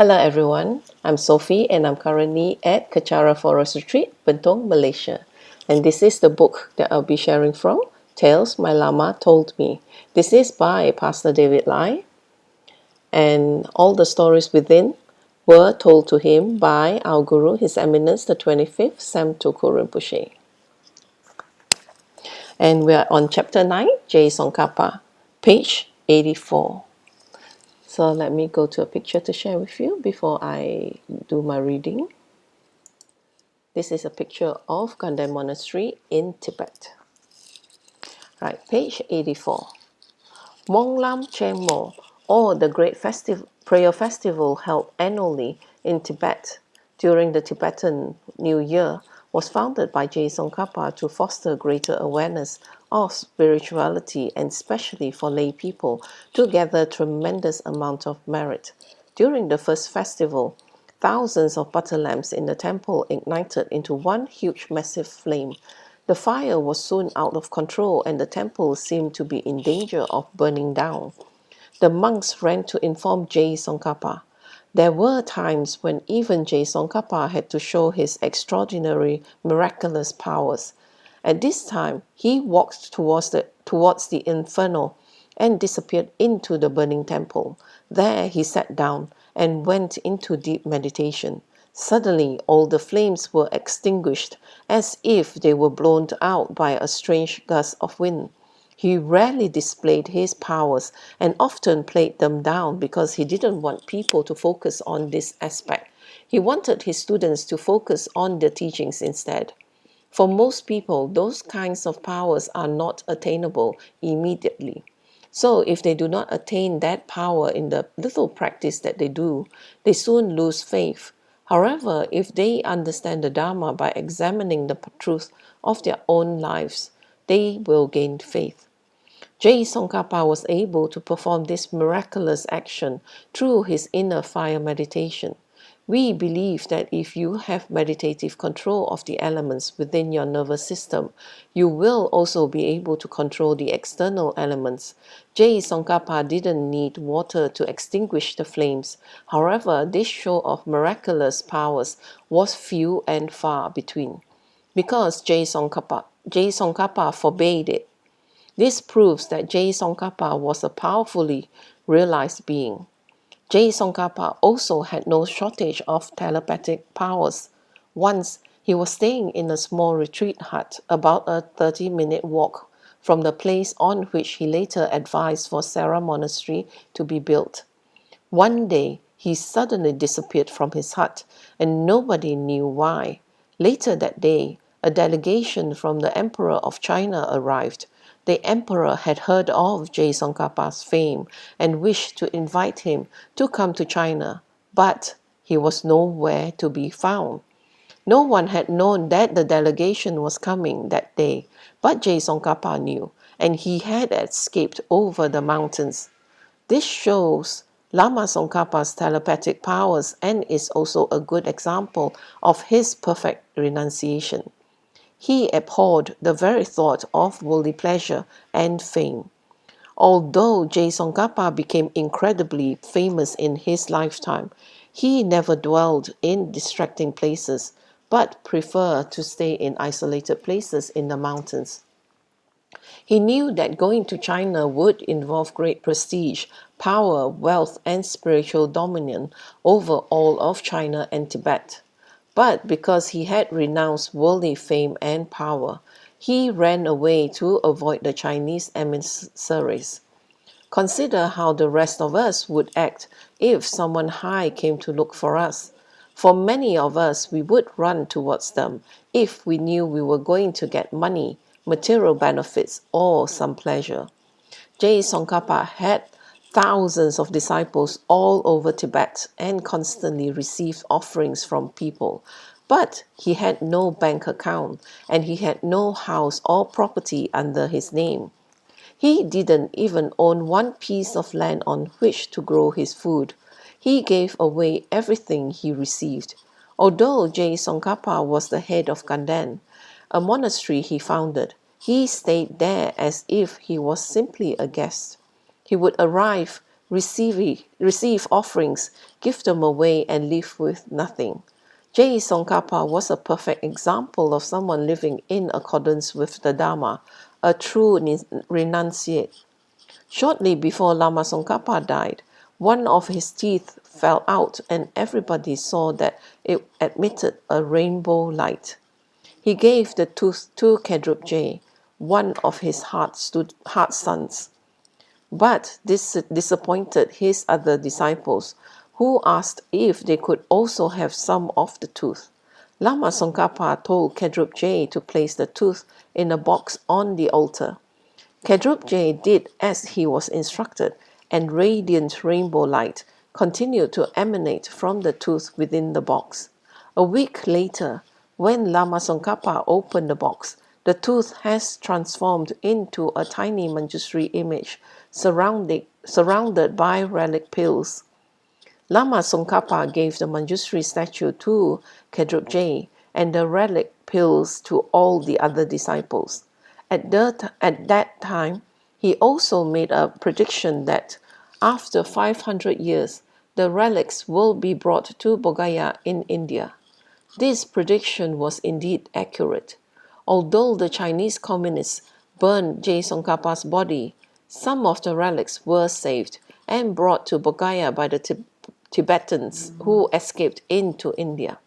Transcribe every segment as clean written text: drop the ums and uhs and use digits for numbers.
Hello everyone, I'm Sophie and I'm currently at Kecara Forest Retreat, Bentong, Malaysia. And this is the book that I'll be sharing from, Tales My Lama Told Me. This is by Pastor David Lai, and all the stories within were told to him by our Guru, His Eminence, the 25th Sam Tuku Rinpoche. And we are on chapter 9, Tsongkhapa, page 84. So let me go to a picture to share with you before I do my reading. This is a picture of Ganden Monastery in Tibet. Right, page 84. Mong Lam Cheng Mo, or the great prayer festival held annually in Tibet during the Tibetan New Year, was founded by Tsongkhapa to foster greater awareness of spirituality and especially for lay people to gather tremendous amount of merit. During the first festival, thousands of butter lamps in the temple ignited into one huge massive flame. The fire was soon out of control and the temple seemed to be in danger of burning down. The monks ran to inform Tsongkhapa. There were times when even Tsongkhapa had to show his extraordinary, miraculous powers. At this time, he walked towards the inferno and disappeared into the burning temple. There he sat down and went into deep meditation. Suddenly, all the flames were extinguished as if they were blown out by a strange gust of wind. He rarely displayed his powers and often played them down because he didn't want people to focus on this aspect. He wanted his students to focus on the teachings instead. For most people, those kinds of powers are not attainable immediately. So if they do not attain that power in the little practice that they do, they soon lose faith. However, if they understand the Dharma by examining the truth of their own lives, they will gain faith. Tsongkhapa was able to perform this miraculous action through his inner fire meditation. We believe that if you have meditative control of the elements within your nervous system, you will also be able to control the external elements. Tsongkhapa didn't need water to extinguish the flames. However, this show of miraculous powers was few and far between, because Tsongkhapa forbade it. This proves that Tsongkhapa was a powerfully realized being. Tsongkhapa also had no shortage of telepathic powers. Once, he was staying in a small retreat hut about a 30-minute walk from the place on which he later advised for Sera Monastery to be built. One day, he suddenly disappeared from his hut, and nobody knew why. Later that day, a delegation from the Emperor of China arrived. The emperor had heard of Tsongkhapa's fame and wished to invite him to come to China, but he was nowhere to be found. No one had known that the delegation was coming that day, but Tsongkhapa knew, and he had escaped over the mountains. This shows Lama Tsongkhapa's telepathic powers and is also a good example of his perfect renunciation. He abhorred the very thought of worldly pleasure and fame. Although Tsongkhapa became incredibly famous in his lifetime, he never dwelled in distracting places, but preferred to stay in isolated places in the mountains. He knew that going to China would involve great prestige, power, wealth, and spiritual dominion over all of China and Tibet. But because he had renounced worldly fame and power, he ran away to avoid the Chinese emissaries. Consider how the rest of us would act if someone high came to look for us. For many of us, we would run towards them if we knew we were going to get money, material benefits, or some pleasure. Tsongkhapa had thousands of disciples all over Tibet and constantly received offerings from people. But he had no bank account and he had no house or property under his name. He didn't even own one piece of land on which to grow his food. He gave away everything he received. Although Tsongkhapa was the head of Ganden, a monastery he founded, he stayed there as if he was simply a guest. He would arrive receive offerings, give them away, and leave with nothing. Je Tsongkhapa was a perfect example of someone living in accordance with the Dharma, a true renunciate. Shortly before Lama Tsongkhapa died, one of his teeth fell out and everybody saw that it emitted a rainbow light. He gave the tooth to Khedrup-je, one of his heart sons. But this disappointed his other disciples, who asked if they could also have some of the tooth. Lama Tsongkhapa told Khedrup-je to place the tooth in a box on the altar. Khedrup-je did as he was instructed, and radiant rainbow light continued to emanate from the tooth within the box. A week later, when Lama Tsongkhapa opened the box, the tooth has transformed into a tiny Manjushri image surrounded by relic pills. Lama Tsongkhapa gave the Manjushri statue to Khedrup-je and the relic pills to all the other disciples. At that time, he also made a prediction that after 500 years, the relics will be brought to Bodh in India. This prediction was indeed accurate. Although the Chinese communists burned Je Tsongkhapa's body, some of the relics were saved and brought to Bodh by the Tibetans who escaped into India.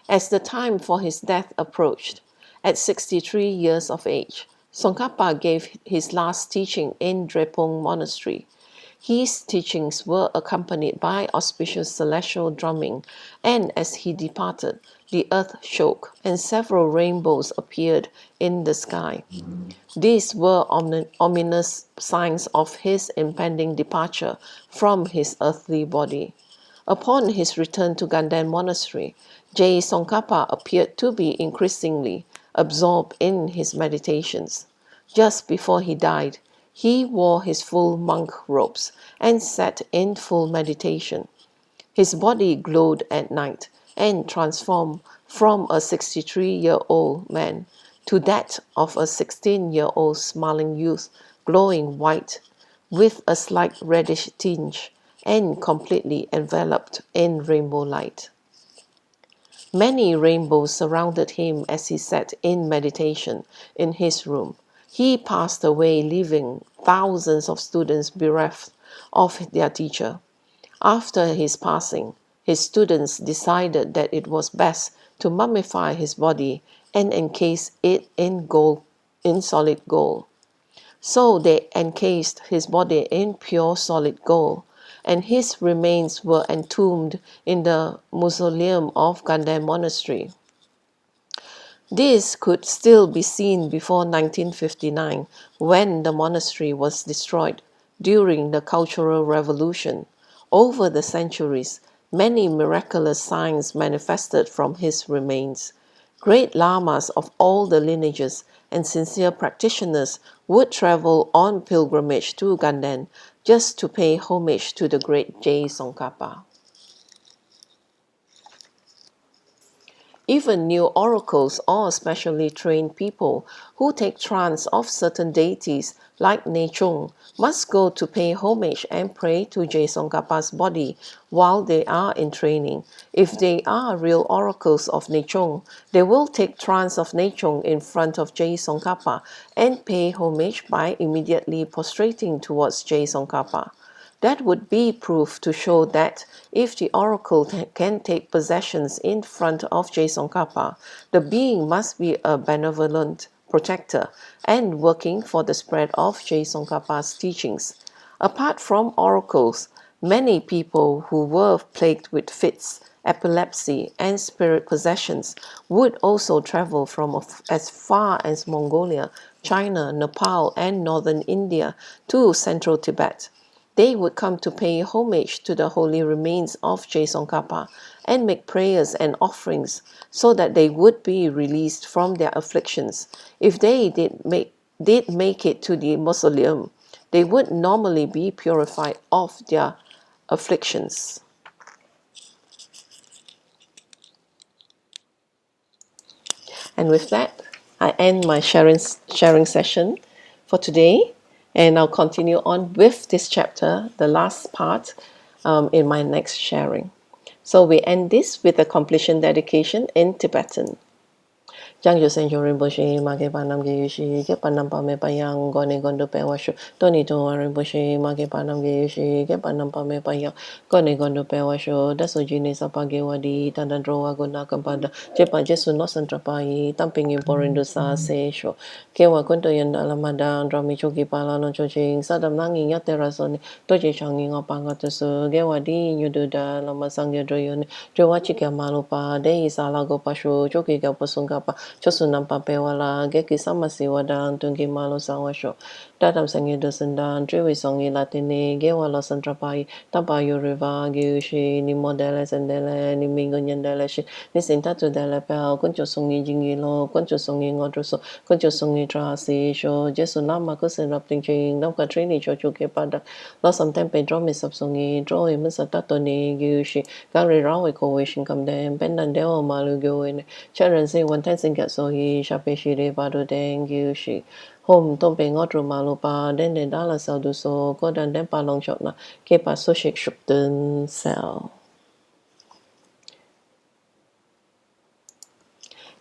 As the time for his death approached, at 63 years of age, Tsongkhapa gave his last teaching in Drepung Monastery. His teachings were accompanied by auspicious celestial drumming, and as he departed, the earth shook and several rainbows appeared in the sky. These were ominous signs of his impending departure from his earthly body. Upon his return to Ganden Monastery, Je Tsongkhapa appeared to be increasingly absorbed in his meditations. Just before he died, he wore his full monk robes and sat in full meditation. His body glowed at night and transformed from a 63-year-old man to that of a 16-year-old smiling youth, glowing white with a slight reddish tinge and completely enveloped in rainbow light. Many rainbows surrounded him as he sat in meditation in his room. He passed away, leaving thousands of students bereft of their teacher. After his passing, his students decided that it was best to mummify his body and encase it in solid gold. So they encased his body in pure solid gold, and his remains were entombed in the mausoleum of Ganden Monastery. This could still be seen before 1959, when the monastery was destroyed during the Cultural Revolution. Over the centuries, many miraculous signs manifested from his remains. Great lamas of all the lineages and sincere practitioners would travel on pilgrimage to Ganden just to pay homage to the great Je Tsongkhapa. Even new oracles or specially trained people who take trance of certain deities like Nechung must go to pay homage and pray to Je Tsongkhapa's body while they are in training. If they are real oracles of Nechung, they will take trance of Nechung in front of Je Tsongkhapa and pay homage by immediately prostrating towards Je Tsongkhapa. That would be proof to show that if the oracle can take possessions in front of Je Tsongkhapa, the being must be a benevolent protector and working for the spread of Je Tsongkhapa's teachings. Apart from oracles, many people who were plagued with fits, epilepsy, and spirit possessions would also travel from as far as Mongolia, China, Nepal, and northern India to central Tibet. They would come to pay homage to the holy remains of Je Tsongkhapa and make prayers and offerings so that they would be released from their afflictions. If they did make it to the mausoleum, they would normally be purified of their afflictions. And with that, I end my sharing session for today. And I'll continue on with this chapter, the last part, in my next sharing. So we end this with a completion dedication in Tibetan. Jang yu sen yorin boshi mage panam ge yushi ge panam pa me payang gone gondo pe washu toni to warin boshi mage panam ge yushi ge panam pa me payang gone gondo pe washu daso jini sapage wadi tandandro agona kampada jepa jesu no santrapai tamping imporindo sa se sho ke wa kunto yanda lamada rami choki pala no choching sadam nangi yatera soni toje changi ngopanga tesu ge wadi nyududa lama sangya droyone jowachi ke malupa de isala go pashu choki ke posungapa Chosunampa pewala geki samasi wadang tungi malo sawasho. Dadam sangi dosendan triwi songi latini gewala santrapai tabayu riva giushi ni modele sendele ni mingo nyendele shi ni sintatu dele pel kuncho songi jingilo kuncho songi ngodruso kuncho songi trasi sho jesu lama kusin rapting ching dam katrini chochu ke pada losam tempe dromi sap songi droi misa tato ni giushi gari rawe ko wishin kamdem pendan deo malu gyoene Charan si wan ten sin gat so hi shape shi re bado deng yu shi home tom pe ngot ru malu pa den den dala sao du so ko dan den pa long chok na ke pa so shik shup dun sell.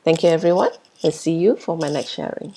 Thank you everyone and see you for my next sharing.